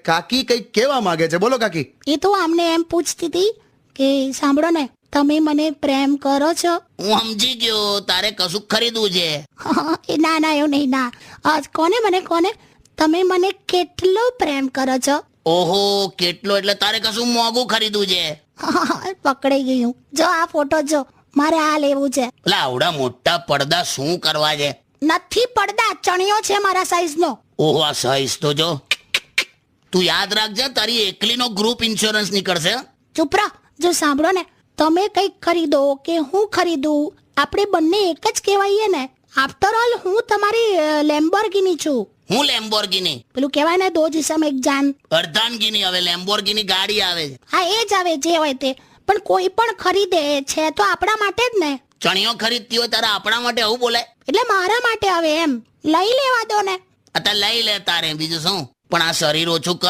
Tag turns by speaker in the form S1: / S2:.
S1: કાકી કંઈક કહેવા માંગે છે, બોલો કાકી.
S2: એ તો આમને એમ પૂછતી હતી કે સાંભળો ને, તમે મને પ્રેમ કરો છો?
S3: હું સમજી ગયો, તારે કશું ખરીદવું છે.
S2: એ ના ના, એવું નહીં. ના, કોને તમે મને કેટલો પ્રેમ કરો છો?
S3: ઓહો, કેટલો એટલે તારે કશું મોંઘું ખરીદવું છે.
S2: પકડાઈ ગયું. જો આ ફોટો જો, મારે આ લેવું છે.
S3: એટલે આવડા મોટા પડદા શું કરવા છે?
S2: નથી પડદા, ચણિયો છે મારા સાઈઝનો.
S3: ઓહો, આ સાઈઝ તો જો. તું યાદ રાખજે, તારી એકલીનો ગ્રુપ ઇન્સ્યોરન્સ નીકળશે.
S2: ચૂપ રહો. જો સાંભળો ને, તમે કંઈક ખરીદો કે હું ખરીદું, આપણે બંને એક જ કહેવાઈએ ને. આફ્ટર ઓલ હું તમારી લેમ્બોર્ગિની છું.
S3: હું લેમ્બોર્ગિની?
S2: પેલું કહેવાય ને, દો જીસમ એક જાન.
S3: અર્ધાંગિની. હવે લેમ્બોર્ગિની ગાડી આવે છે.
S2: હા, એ જ આવે, જે હોય તે. પણ કોઈ પણ ખરીદે છે તો આપણા માટે જ ને.
S3: ચણિયો ખરીદતી હોય તારે આપણા માટે આવું બોલાય?
S2: એટલે મારા માટે આવે એમ. લઈ લેવા દો ને.
S3: અત્યારે લઈ લે તારે, બીજું શું. પણ આ શરીર ઓછું કર.